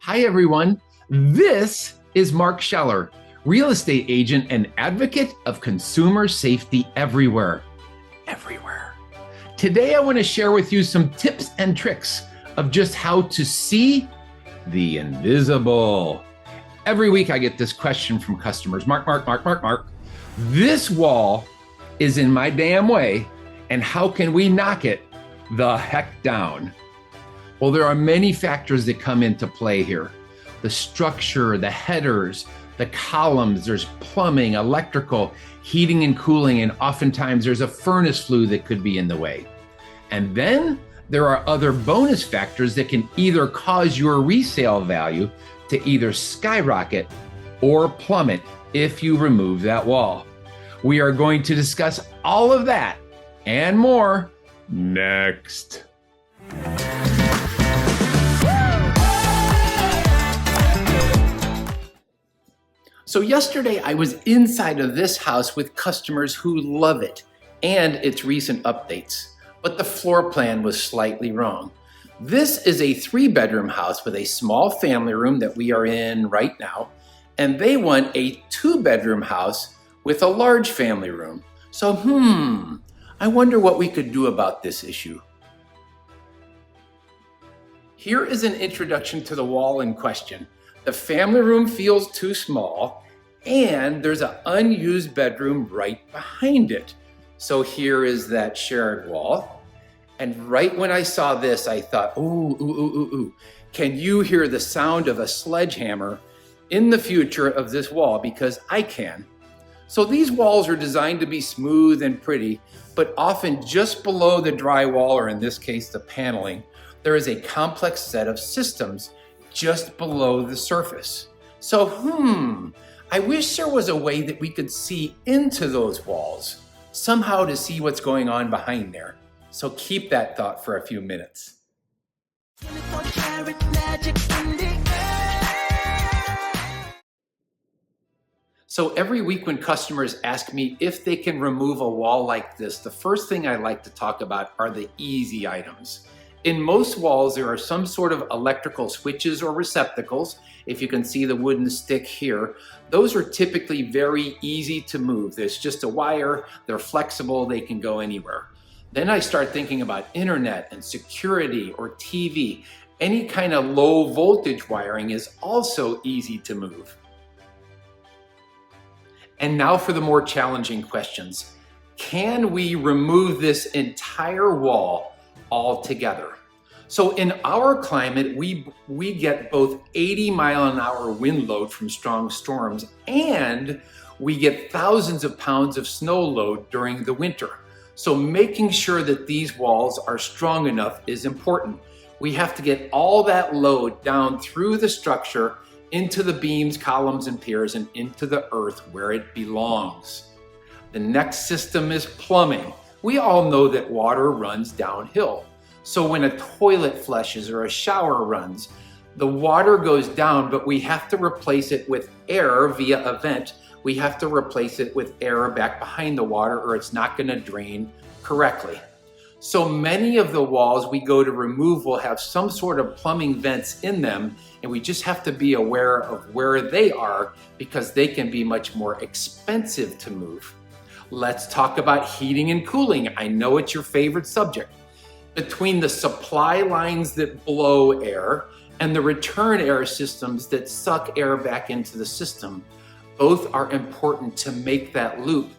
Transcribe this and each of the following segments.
Hi, everyone. This is Mark Scheller, real estate agent and advocate of consumer safety everywhere. Everywhere. Today, I want to share with you some tips and tricks of just how to see the invisible. Every week, I get this question from customers. Mark. This wall is in my damn way, and how can we knock it the heck down? Well, there are many factors that come into play here. The structure, the headers, the columns, there's plumbing, electrical, heating and cooling, and oftentimes there's a furnace flue that could be in the way. And then there are other bonus factors that can either cause your resale value to either skyrocket or plummet if you remove that wall. We are going to discuss all of that and more next. So yesterday I was inside of this house with customers who love it and its recent updates, but the floor plan was slightly wrong. This is a 3-bedroom house with a small family room that we are in right now, and they want a 2-bedroom house with a large family room. So, I wonder what we could do about this issue. Here is an introduction to the wall in question. The family room feels too small, and there's an unused bedroom right behind it. So here is that shared wall. And right when I saw this, I thought, ooh. Can you hear the sound of a sledgehammer in the future of this wall? Because I can. So these walls are designed to be smooth and pretty, but often just below the drywall, or in this case, the paneling, there is a complex set of systems just below the surface. So, I wish there was a way that we could see into those walls, somehow to see what's going on behind there. So keep that thought for a few minutes. So every week when customers ask me if they can remove a wall like this, the first thing I like to talk about are the easy items. In most walls, there are some sort of electrical switches or receptacles. If you can see the wooden stick here, those are typically very easy to move. There's just a wire, they're flexible, they can go anywhere. Then I start thinking about internet and security or TV. Any kind of low voltage wiring is also easy to move. And now for the more challenging questions. Can we remove this entire wall altogether? So in our climate, we get both 80-mile-an-hour wind load from strong storms, and we get thousands of pounds of snow load during the winter. So making sure that these walls are strong enough is important. We have to get all that load down through the structure into the beams, columns, and piers, and into the earth where it belongs. The next system is plumbing. We all know that water runs downhill. So when a toilet flushes or a shower runs, the water goes down, but we have to replace it with air via a vent. We have to replace it with air back behind the water, or it's not going to drain correctly. So many of the walls we go to remove will have some sort of plumbing vents in them, and we just have to be aware of where they are because they can be much more expensive to move. Let's talk about heating and cooling. I know it's your favorite subject. Between the supply lines that blow air and the return air systems that suck air back into the system, both are important to make that loop.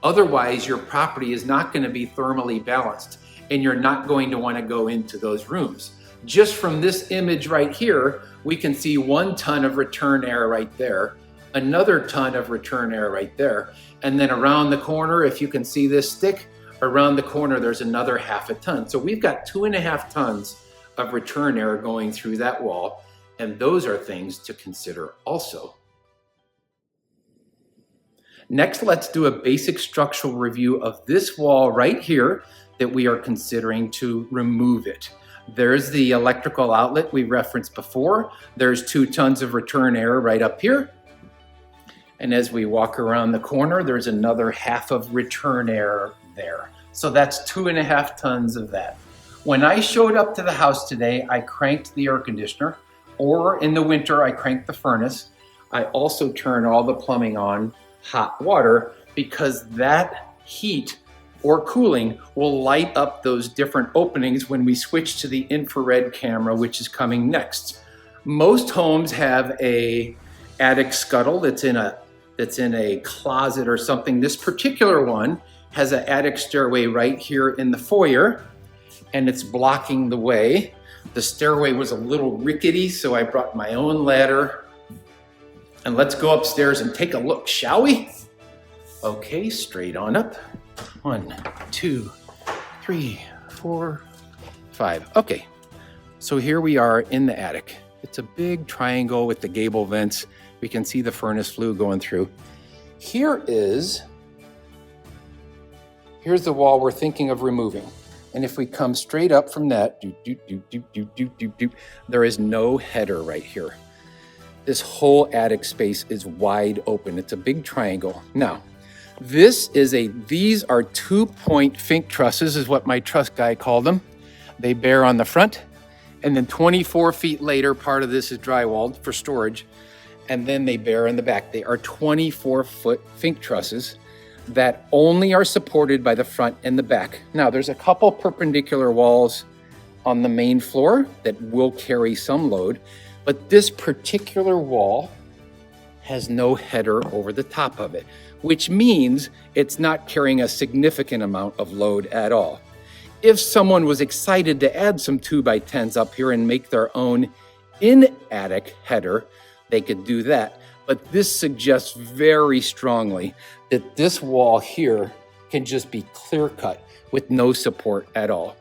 Otherwise, your property is not going to be thermally balanced, and you're not going to want to go into those rooms. Just from this image right here, we can see 1 ton of return air right there, another ton of return air right there, and then around the corner, if you can see this stick, around the corner, there's another 1/2 ton. So we've got 2.5 tons of return air going through that wall, and those are things to consider also. Next, let's do a basic structural review of this wall right here that we are considering to remove it. There's the electrical outlet we referenced before. There's 2 tons of return air right up here. And as we walk around the corner, there's another 1/2 of return air there. So that's 2.5 tons of that. When I showed up to the house today, I cranked the air conditioner. or in the winter, I crank the furnace. I also turn all the plumbing on hot water because that heat or cooling will light up those different openings when we switch to the infrared camera, which is coming next. Most homes have a attic scuttle that's in a closet or something. This particular one has an attic stairway right here in the foyer, and it's blocking the way. The stairway was a little rickety, so I brought my own ladder. And let's go upstairs and take a look, shall we? Okay, straight on up. 1, 2, 3, 4, 5. Okay, so here we are in the attic. It's a big triangle with the gable vents. We can see the furnace flue going through. Here's the wall we're thinking of removing. And if we come straight up from that, there is no header right here. This whole attic space is wide open. It's a big triangle. Now, these are 2-point fink trusses, is what my truss guy called them. They bear on the front, and then 24 feet later, part of this is drywalled for storage, and then they bear in the back. They are 24-foot fink trusses that only are supported by the front and the back. Now, there's a couple perpendicular walls on the main floor that will carry some load, but this particular wall has no header over the top of it, which means it's not carrying a significant amount of load at all. If someone was excited to add some 2x10s up here and make their own in-attic header, they could do that. But this suggests very strongly that this wall here can just be clear cut with no support at all.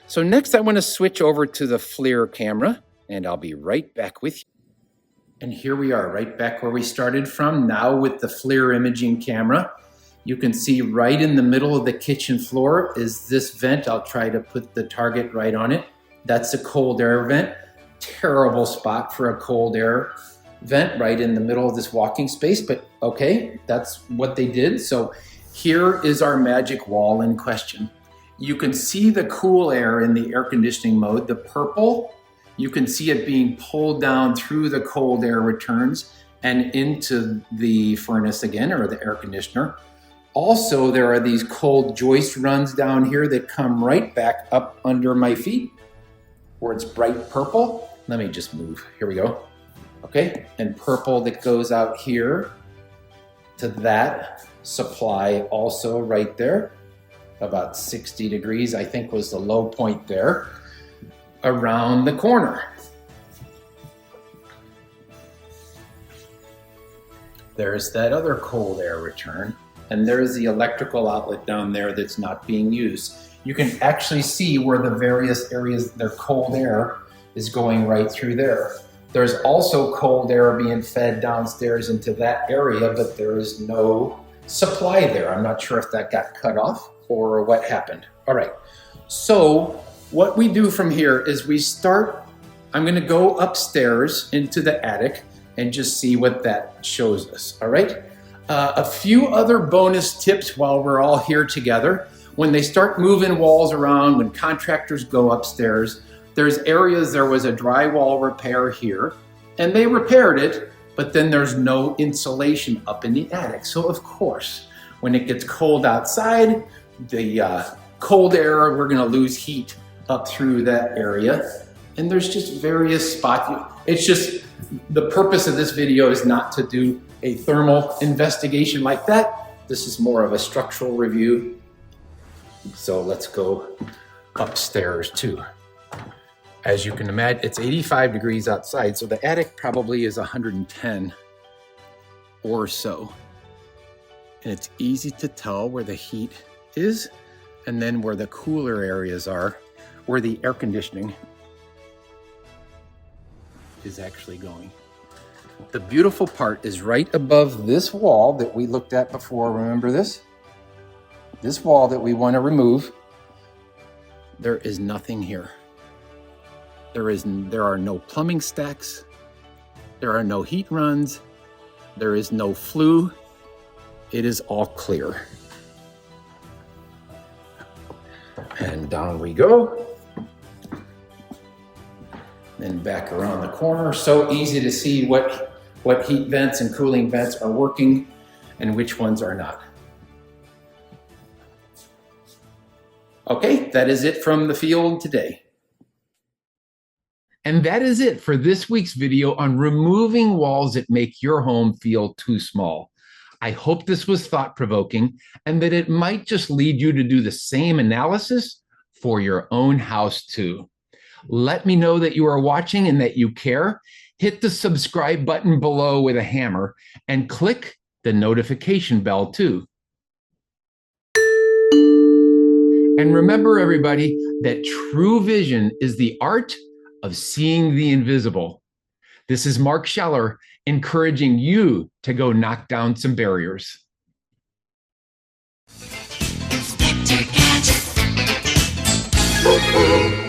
So next I want to switch over to the FLIR camera, and I'll be right back with you. And here we are, right back where we started from, now with the FLIR imaging camera. You can see right in the middle of the kitchen floor is this vent. I'll try to put the target right on it. That's a cold air vent. Terrible spot for a cold air vent right in the middle of this walking space, but okay, that's what they did. So here is our magic wall in question. You can see the cool air in the air conditioning mode, the purple. You can see it being pulled down through the cold air returns and into the furnace again, or the air conditioner. Also, there are these cold joist runs down here that come right back up under my feet where it's bright purple. Let me just move, here we go. Okay, and purple that goes out here to that supply also right there. About 60 degrees, I think, was the low point there. Around the corner. There's that other cold air return, and there's the electrical outlet down there that's not being used. You can actually see where the various areas, their cold air is going right through there. There's also cold air being fed downstairs into that area, but there is no supply there. I'm not sure if that got cut off or what happened. All right, so what we do from here is we start, I'm gonna go upstairs into the attic and just see what that shows us, all right? A few other bonus tips while we're all here together. When they start moving walls around, when contractors go upstairs, there's areas, there was a drywall repair here, and they repaired it, but then there's no insulation up in the attic. So of course, when it gets cold outside, the cold air, we're gonna lose heat up through that area. And there's just various spots. It's just, the purpose of this video is not to do a thermal investigation like that. This is more of a structural review. So let's go upstairs too. As you can imagine, it's 85 degrees outside, so the attic probably is 110 or so. And it's easy to tell where the heat is and then where the cooler areas are, where the air conditioning is actually going. The beautiful part is right above this wall that we looked at before. Remember this? This wall that we want to remove. There is nothing here. There are no plumbing stacks. There are no heat runs. There is no flue. It is all clear. And down we go. Then back around the corner. So easy to see what heat vents and cooling vents are working and which ones are not. Okay, that is it from the field today. And that is it for this week's video on removing walls that make your home feel too small. I hope this was thought-provoking and that it might just lead you to do the same analysis for your own house too. Let me know that you are watching and that you care. Hit the subscribe button below with a hammer and click the notification bell too. And remember, everybody, that true vision is the art of seeing the invisible. This is Mark Scheller encouraging you to go knock down some barriers. Inspector Gadget.